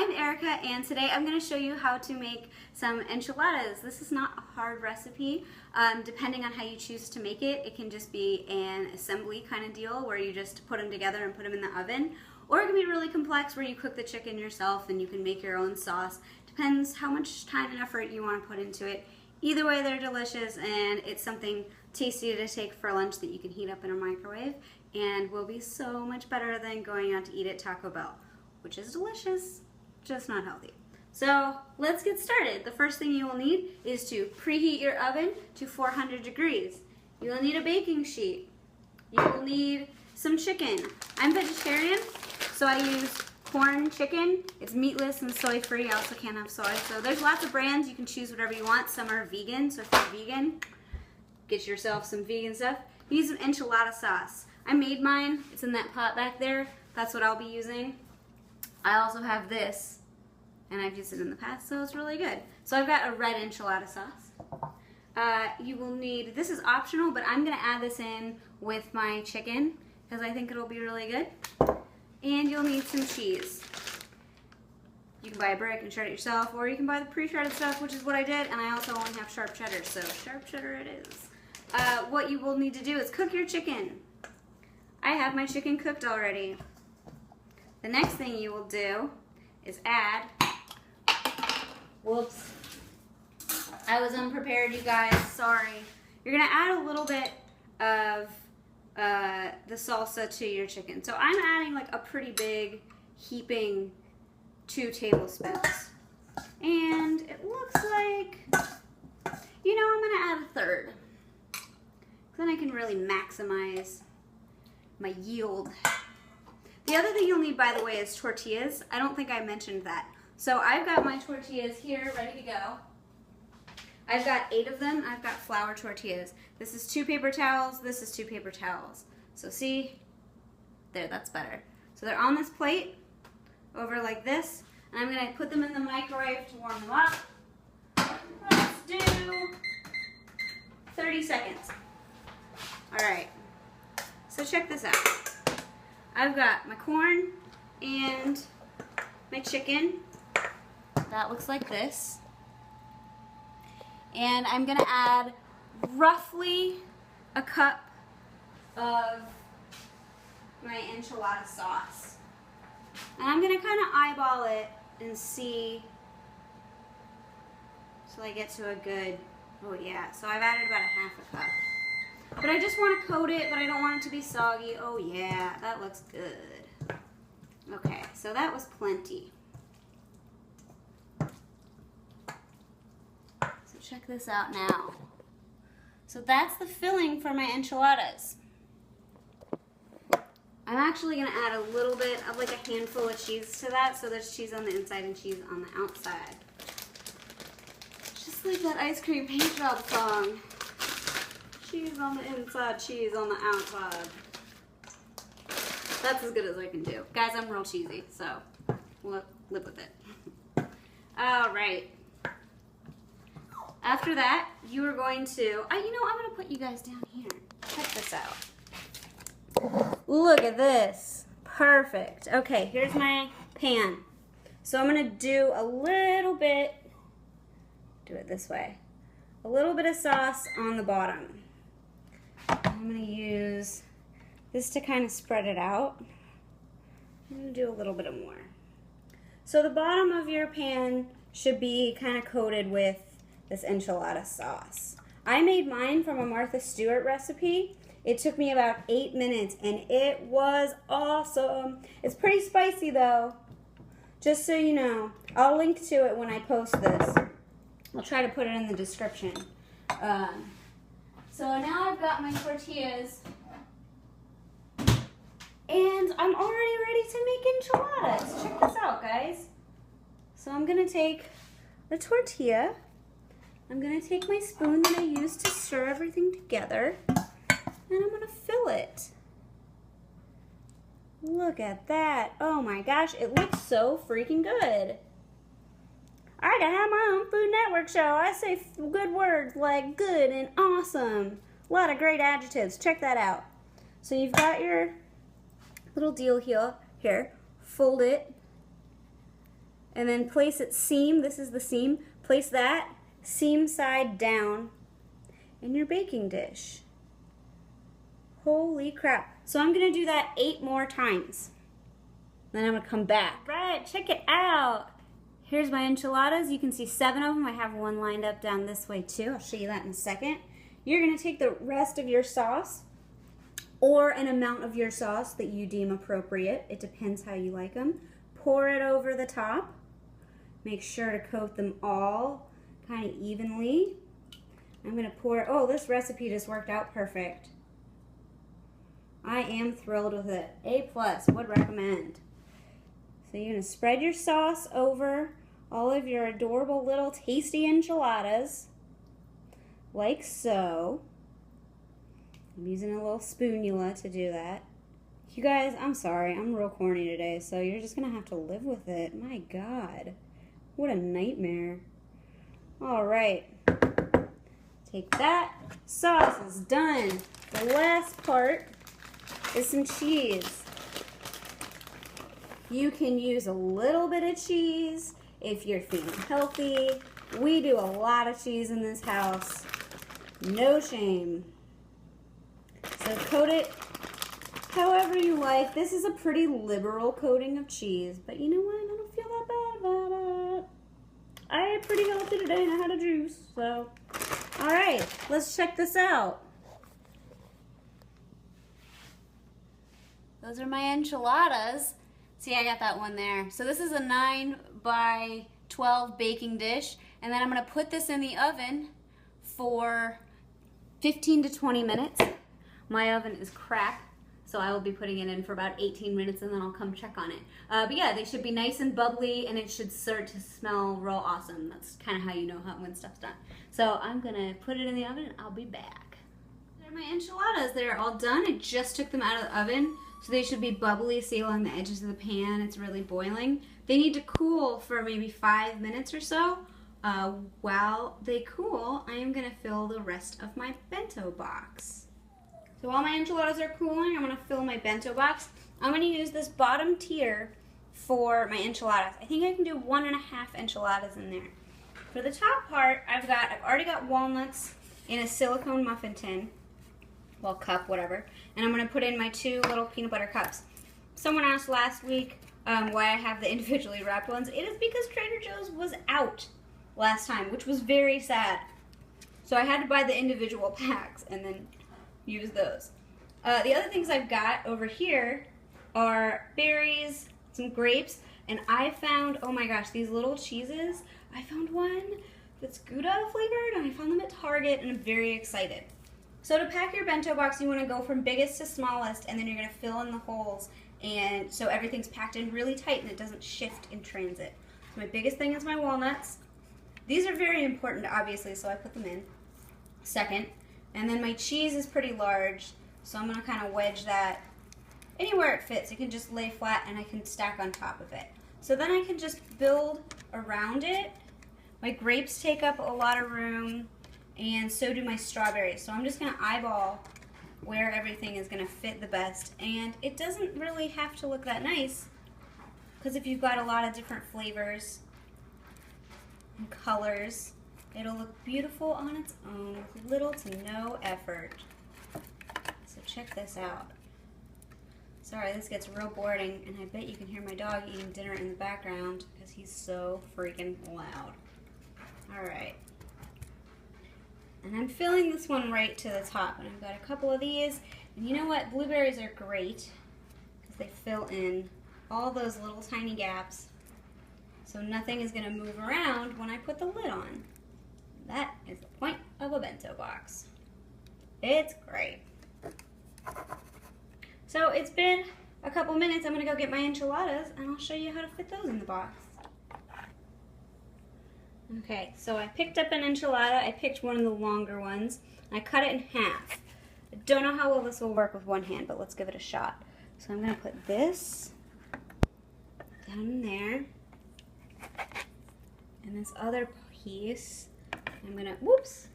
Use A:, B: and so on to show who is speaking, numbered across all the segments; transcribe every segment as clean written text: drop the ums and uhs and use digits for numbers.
A: I'm Erica, and today I'm going to show you how to make some enchiladas. This is not a hard recipe. Depending on how you choose to make it, it can just be an assembly kind of deal where you just put them together and put them in the oven. Or it can be really complex where you cook the chicken yourself and you can make your own sauce. Depends how much time and effort you want to put into it. Either way, they're delicious, and it's something tasty to take for lunch that you can heat up in a microwave and will be so much better than going out to eat at Taco Bell, which is delicious, just not healthy. So let's get started. The first thing you will need is to preheat your oven to 400 degrees. You will need a baking sheet. You will need some chicken. I'm vegetarian, so I use Quorn chicken. It's meatless and soy free. I also can't have soy. So there's lots of brands. You can choose whatever you want. Some are vegan, so if you're vegan, get yourself some vegan stuff. You need some enchilada sauce. I made mine. It's in that pot back there. That's what I'll be using. I also have this, and I've used it in the past, so it's really good. So I've got a red enchilada sauce. You will need, this is optional, but I'm going to add this in with my chicken because I think it'll be really good. And you'll need some cheese. You can buy a brick and shred it yourself, or you can buy the pre-shredded stuff, which is what I did, and I also only have sharp cheddar, so sharp cheddar it is. What you will need to do is cook your chicken. I have my chicken cooked already. The next thing you will do is add, whoops, I was unprepared, you guys, sorry. You're gonna add a little bit of the salsa to your chicken. So I'm adding like a pretty big heaping 2 tablespoons. And it looks like, you know, I'm gonna add a third. Then I can really maximize my yield. The other thing you'll need, by the way, is tortillas. I don't think I mentioned that. So I've got my tortillas here ready to go. I've got 8 of them. I've got flour tortillas. This is 2 paper towels. This is 2 paper towels. So see, there, that's better. So they're on this plate over like this, and I'm gonna put them in the microwave to warm them up. Let's do 30 seconds. All right, so check this out. I've got my corn and my chicken. That looks like this. And I'm gonna add roughly a cup of my enchilada sauce. And I'm gonna kind of eyeball it and see till I get to a good, oh yeah, so I've added about a half a cup. But I just want to coat it, but I don't want it to be soggy. Oh yeah, that looks good. Okay, so that was plenty. So check this out now. So that's the filling for my enchiladas. I'm actually going to add a little bit of like a handful of cheese to that, so there's cheese on the inside and cheese on the outside. Just like that ice cream paint job song. Cheese on the inside, cheese on the outside. That's as good as I can do. Guys, I'm real cheesy, so live with it. All right. After that, you are going to, you know, I'm going to put you guys down here. Check this out. Look at this. Perfect. Okay, here's my pan. So I'm going to do a little bit, do it this way, a little bit of sauce on the bottom. I'm going to use this to kind of spread it out. I'm going to do a little bit more. So the bottom of your pan should be kind of coated with this enchilada sauce. I made mine from a Martha Stewart recipe. It took me about 8 minutes and it was awesome. It's pretty spicy though, just so you know. I'll link to it when I post this. I'll try to put it in the description. So now I've got my tortillas, and I'm already ready to make enchiladas. Check this out, guys. So I'm gonna take the tortilla, I'm gonna take my spoon that I used to stir everything together, and I'm gonna fill it. Look at that. Oh my gosh, it looks so freaking good. I can have my own Food Network show. I say good words like good and awesome. A lot of great adjectives. Check that out. So you've got your little deal here. Fold it and then place it seam, this is the seam, place that seam side down in your baking dish. Holy crap. So I'm gonna do that 8 more times. Then I'm gonna come back. Right, check it out. Here's my enchiladas. You can see 7 of them. I have one lined up down this way too. I'll show you that in a second. You're gonna take the rest of your sauce, or an amount of your sauce that you deem appropriate. It depends how you like them. Pour it over the top. Make sure to coat them all kind of evenly. I'm gonna pour, oh, this recipe just worked out perfect. I am thrilled with it. A+, would recommend. So you're gonna spread your sauce over all of your adorable little tasty enchiladas, like so. I'm using a little spoonula to do that. You guys, I'm sorry, I'm real corny today, so you're just gonna have to live with it. My God, what a nightmare. All right, take that. Sauce is done. The last part is some cheese. You can use a little bit of cheese if you're feeling healthy. We do a lot of cheese in this house. No shame. So coat it however you like. This is a pretty liberal coating of cheese, but you know what? I don't feel that bad about it. I ate pretty healthy today and I had a juice, so. All right, let's check this out. Those are my enchiladas. See, I got that one there. So this is a 9 by 12 baking dish, and then I'm gonna put this in the oven for 15 to 20 minutes. My oven is crap, so I will be putting it in for about 18 minutes and then I'll come check on it. But yeah, they should be nice and bubbly and it should start to smell real awesome. That's kind of how you know when stuff's done. So I'm gonna put it in the oven and I'll be back. There are my enchiladas. They're all done. I just took them out of the oven. So they should be bubbly, see along the edges of the pan, it's really boiling. They need to cool for maybe 5 minutes or so. While they cool, I am gonna fill the rest of my bento box. So while my enchiladas are cooling, I'm gonna fill my bento box. I'm gonna use this bottom tier for my enchiladas. I think I can do 1.5 enchiladas in there. For the top part, I've already got walnuts in a silicone muffin tin. Well, cup, whatever. And I'm gonna put in my 2 little peanut butter cups. Someone asked last week why I have the individually wrapped ones. It is because Trader Joe's was out last time, which was very sad. So I had to buy the individual packs and then use those. The other things I've got over here are berries, some grapes, and I found, oh my gosh, these little cheeses. I found one that's Gouda flavored, and I found them at Target, and I'm very excited. So to pack your bento box, you want to go from biggest to smallest, and then you're going to fill in the holes, and so everything's packed in really tight and it doesn't shift in transit. So my biggest thing is my walnuts. These are very important, obviously, so I put them in second. And then my cheese is pretty large, so I'm going to kind of wedge that anywhere it fits. It can just lay flat and I can stack on top of it. So then I can just build around it. My grapes take up a lot of room, and so do my strawberries. So I'm just gonna eyeball where everything is gonna fit the best. And it doesn't really have to look that nice, because if you've got a lot of different flavors and colors, it'll look beautiful on its own with little to no effort. So check this out. Sorry, this gets real boring, and I bet you can hear my dog eating dinner in the background because he's so freaking loud. All right. And I'm filling this one right to the top, and I've got a couple of these. And you know what? Blueberries are great because they fill in all those little tiny gaps, so nothing is going to move around when I put the lid on. That is the point of a bento box. It's great. So it's been a couple minutes. I'm going to go get my enchiladas, and I'll show you how to fit those in the box. Okay, so I picked up an enchilada. I picked one of the longer ones. I cut it in half. I don't know how well this will work with one hand, but let's give it a shot. So I'm going to put this down in there. And this other piece, I'm going to, whoops,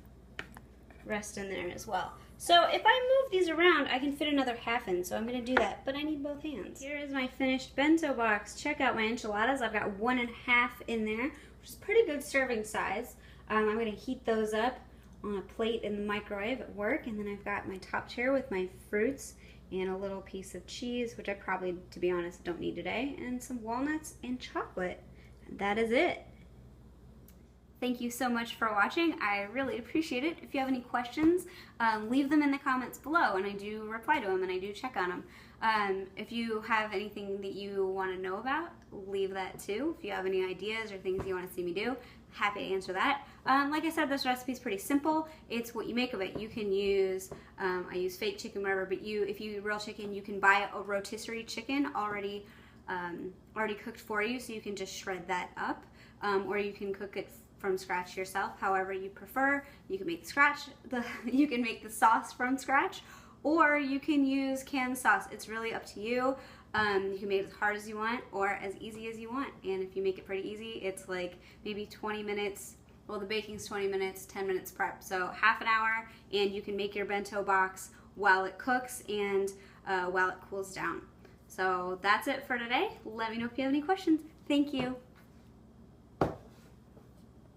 A: rest in there as well. So if I move these around, I can fit another half in, so I'm going to do that, but I need both hands. Here is my finished bento box. Check out my enchiladas. I've got 1 1/2 in there, which is pretty good serving size. I'm going to heat those up on a plate in the microwave at work, and then I've got my top chair with my fruits and a little piece of cheese, which I probably, to be honest, don't need today, and some walnuts and chocolate. And that is it. Thank you so much for watching. I really appreciate it. If you have any questions, leave them in the comments below, and I do reply to them, and I do check on them. If you have anything that you want to know about, leave that too. If you have any ideas or things you want to see me do, happy to answer that. Like I said, this recipe is pretty simple. It's what you make of it. You can use, I use fake chicken, whatever, but if you real chicken, you can buy a rotisserie chicken already cooked for you, so you can just shred that up, or you can cook it from scratch yourself, however you prefer. You can make you can make the sauce from scratch, or you can use canned sauce. It's really up to you. You can make it as hard as you want or as easy as you want, and if you make it pretty easy, it's like maybe 20 minutes. Well, the baking's 20 minutes, 10 minutes prep, so half an hour, and you can make your bento box while it cooks and while it cools down. So that's it for today. Let me know if you have any questions. Thank you.